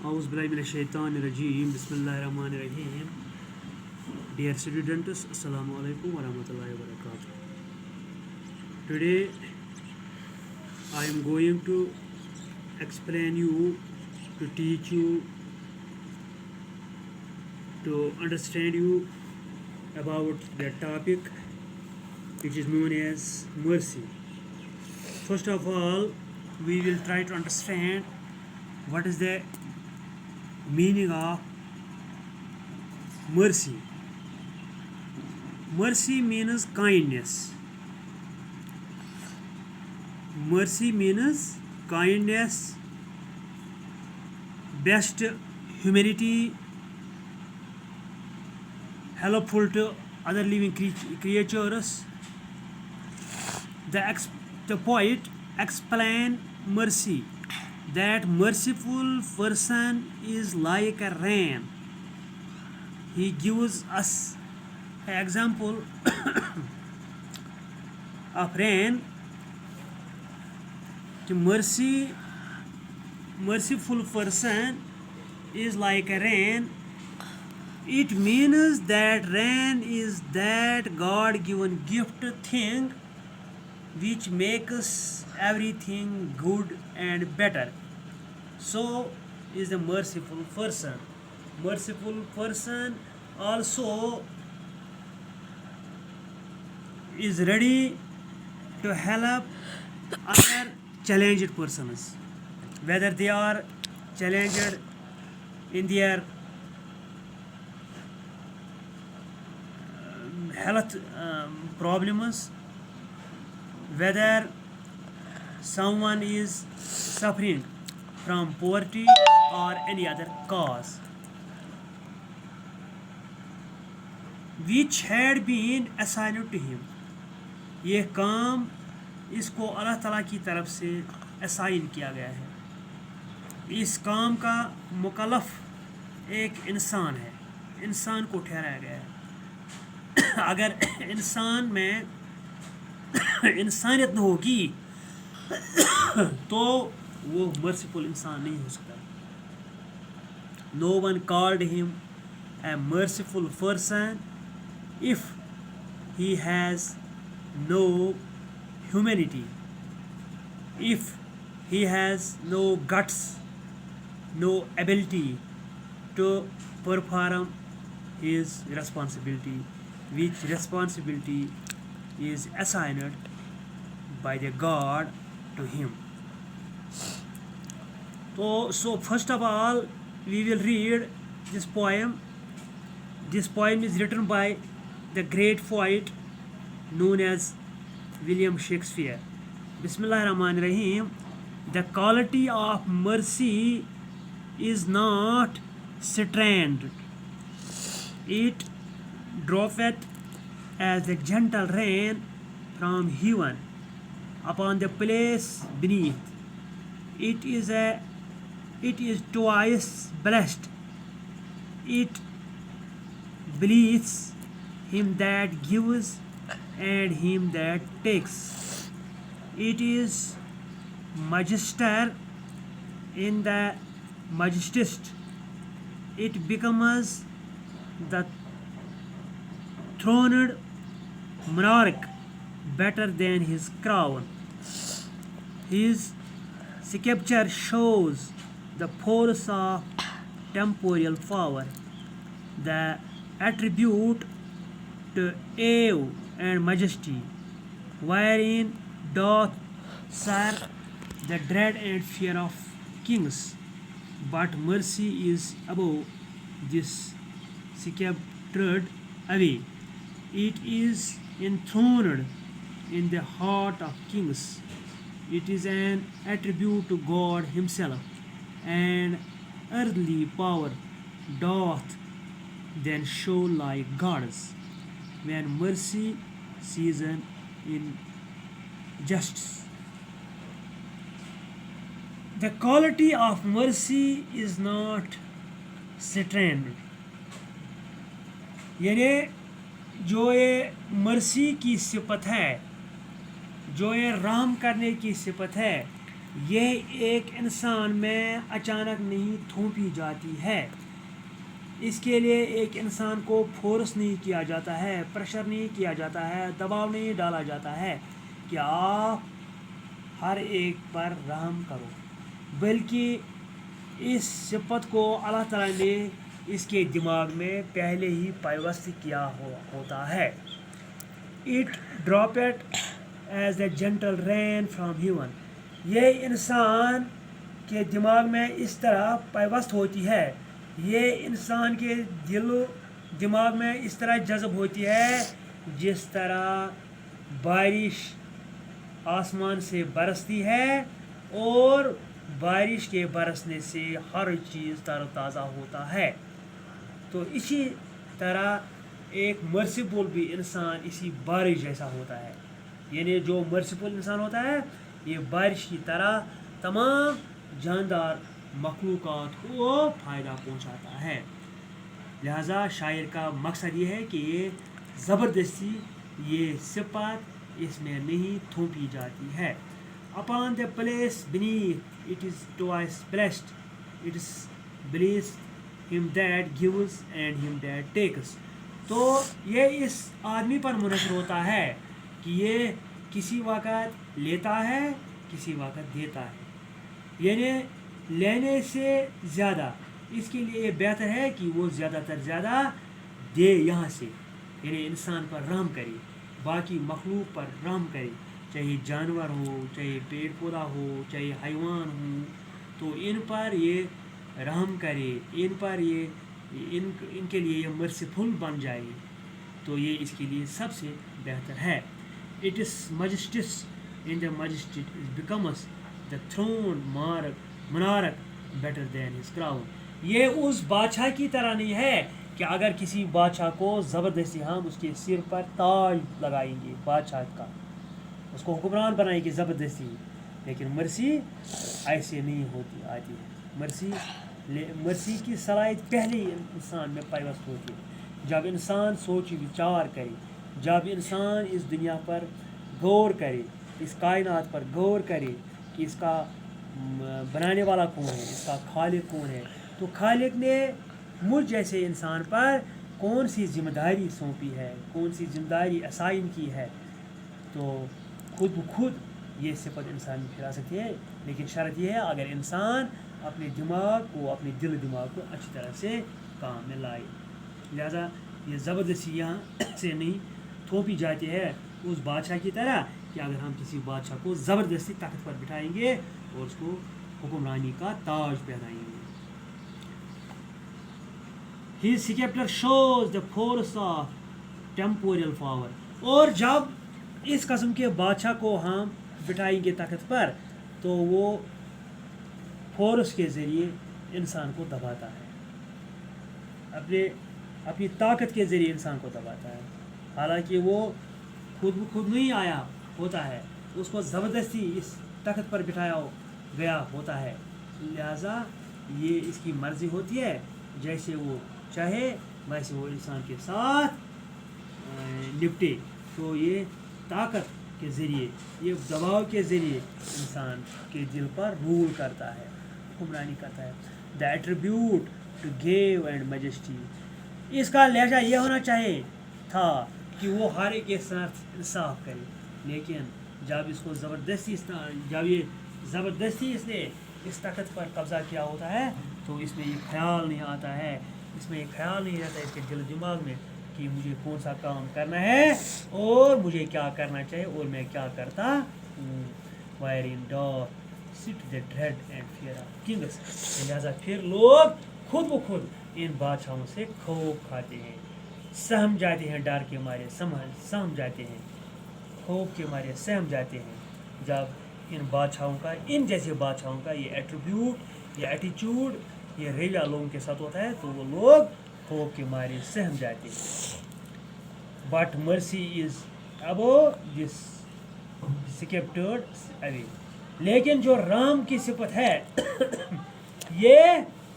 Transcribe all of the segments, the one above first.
A'udhu billahi minash shaitanir rajeem. Bismillahir rahmanir rahim. Dear students, assalamu alaikum wa rahmatullahi wa barakatuh. Today I am going to explain you, to teach you, to understand you about the topic which is known as mercy. First of all, we will try to understand what is the meaning of mercy. Mercy means kindness. Mercy means kindness, best humanity, helpful to other living creatures. The poet explained mercy, that merciful person is like a rain. He gives us an example of rain. The merciful person is like a rain. It means that rain is that God-given gift thing which makes everything good and better. So is the merciful person. Merciful person also is ready to help other challenged persons, whether they are challenged in their health problems, whether someone is suffering from poverty or any other cause which had been assigned to him. یہ کام اس کو اللہ تعالیٰ کی طرف سے assign کیا گیا ہے. اس کام کا مکلف ایک انسان ہے, انسان کو ٹھہرایا گیا ہے. اگر انسان میں انسانیت نہ ہوگی تو وہ مرسیفل انسان نہیں ہو سکتا. No one called him a merciful person if he has no humanity, if he has no guts, no ability to perform his responsibility, which responsibility is assigned by the God to him. So first of all, we will read this poem. This poem is written by the great poet known as William Shakespeare. Bismillahir Rahmanir Rahim. The quality of mercy is not strained. It droppeth as a gentle rain from heaven upon the place beneath. It is twice blessed. It blesses him that gives and him that takes. It is majesty in the majesticest. It becomes the throned monarch better than his crown. His scepter shows the force of temporal power, the attribute to awe and majesty, wherein doth serve the dread and fear of kings. But mercy is above this sceptred away. It is enthroned in the heart of kings. It is an attribute to God himself, and earthly power doth then show like gods when mercy season in justice. The quality of mercy is not strained. یعنی جو یہ مرسی کی صفت ہے, جو یہ رحم کرنے کی صفت ہے, یہ ایک انسان میں اچانک نہیں تھوپی جاتی ہے. اس کے لیے ایک انسان کو فورس نہیں کیا جاتا ہے، پریشر نہیں کیا جاتا ہے، دباؤ نہیں ڈالا جاتا ہے کہ آپ ہر ایک پر رحم کرو، بلکہ اس صفت کو اللہ تعالیٰ نے اس کے دماغ میں پہلے ہی پیوست کیا ہوتا ہے. It dropped as a gentle rain from heaven. یہ انسان کے دماغ میں اس طرح پیوست ہوتی ہے، یہ انسان کے دل و دماغ میں اس طرح جذب ہوتی ہے جس طرح بارش آسمان سے برستی ہے اور بارش کے برسنے سے ہر چیز تر و تازہ ہوتا ہے. تو اسی طرح ایک مرسیبل بھی انسان اسی بارش جیسا ہوتا ہے. یعنی جو مرسیبل انسان ہوتا ہے یہ بارش کی طرح تمام جاندار مخلوقات کو فائدہ پہنچاتا ہے. لہذا شاعر کا مقصد یہ ہے کہ یہ زبردستی یہ صفات اس میں نہیں تھوپی جاتی ہے. Upon the place beneath it is twice blessed, it is blessed him that gives and him that takes. تو یہ اس آدمی پر منحصر ہوتا ہے کہ یہ کسی وقت لیتا ہے، کسی وقت دیتا ہے. یعنی لینے سے زیادہ اس کے لیے یہ بہتر ہے کہ وہ زیادہ تر زیادہ دے یہاں سے، یعنی انسان پر رحم کرے، باقی مخلوق پر رحم کرے، چاہے جانور ہو، چاہے پیڑ پودا ہو، چاہے حیوان ہو، تو ان پر یہ رحم کرے، ان پر یہ ان کے لیے یہ مرسیفل بن جائے، تو یہ اس کے لیے سب سے بہتر ہے. It is majesties in the majesty becomes the throne monarch better than his crown. یہ اس بادشاہ کی طرح نہیں ہے کہ اگر کسی بادشاہ کو زبردستی ہم اس کے سر پر تاج لگائیں گے بادشاہ کا، اس کو حکمران بنائیں گے زبردستی. لیکن مرسی ایسے نہیں ہوتی آتی ہے. مرسی کی صلاحیت پہلے ہی انسان میں پیوست ہوتی ہے. جب انسان سوچ وچار کرے، جب انسان اس دنیا پر غور کرے، اس کائنات پر غور کرے کہ اس کا بنانے والا کون ہے، اس کا خالق کون ہے، تو خالق نے مجھ جیسے انسان پر کون سی ذمہ داری سونپی ہے، کون سی ذمہ داری اسائن کی ہے، تو خود بخود یہ صفت انسان میں پھیلا سکتی ہے. لیکن شرط یہ ہے اگر انسان اپنے دماغ کو، اپنے دل دماغ کو اچھی طرح سے کام میں لائے. لہذا یہ زبردستی یہاں سے نہیں تھوپی جاتی ہے اس بادشاہ کی طرح کہ اگر ہم کسی بادشاہ کو زبردستی تخت پر بٹھائیں گے اور اس کو حکمرانی کا تاج پہنائیں گے. His scepter shows the force of temporal power. اور جب اس قسم کے بادشاہ کو ہم بٹھائیں گے تخت پر تو وہ فورس کے ذریعے انسان کو دباتا ہے، اپنی طاقت کے ذریعے انسان کو دباتا ہے. حالانکہ وہ خود بخود نہیں آیا ہوتا ہے، اس کو زبردستی اس تخت پر بٹھایا گیا ہوتا ہے. لہذا یہ اس کی مرضی ہوتی ہے، جیسے وہ چاہے ویسے وہ انسان کے ساتھ نپٹے. تو یہ طاقت کے ذریعے، یہ دباؤ کے ذریعے انسان کے دل پر رول کرتا ہے، حکمرانی کرتا ہے. The attribute to give and majesty. اس کا لہجہ یہ ہونا چاہیے تھا کہ وہ ہر ایک کے ساتھ انصاف کرے. لیکن جب اس کو جب یہ زبردستی اس نے اس تخت پر قبضہ کیا ہوتا ہے تو اس میں یہ خیال نہیں آتا ہے، اس میں یہ خیال نہیں رہتا اس کے دل دماغ میں کہ مجھے کون سا کام کرنا ہے اور مجھے کیا کرنا چاہیے اور میں کیا کرتا ہوں. Wherein doth sit the dread and fear of kings. لہٰذا پھر لوگ خود بخود ان بادشاہوں سے خوف کھاتے ہیں، سہم جاتے ہیں، ڈر کے مارے سہم جاتے ہیں، خوف کے مارے سہم جاتے ہیں. جب ان بادشاہوں کا، ان جیسے بادشاہوں کا یہ ایٹریبیوٹ، یہ ایٹیچیوڈ، یہ رویہ لوگوں کے ساتھ ہوتا ہے تو وہ لوگ خوف کے مارے سہم جاتے ہیں. بٹ مرسی از ابو دس سکیپٹرڈ اوے. لیکن جو رام کی صفت ہے یہ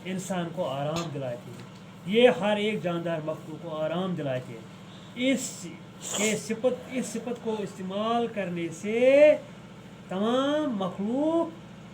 انسان کو آرام دلاتی ہے، یہ ہر ایک جاندار مخلوق کو آرام دلاتی ہے. اس صفت کو استعمال کرنے سے تمام مخلوق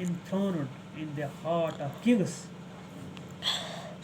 enthroned in the heart of kings।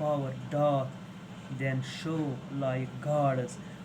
power doth then show like gods।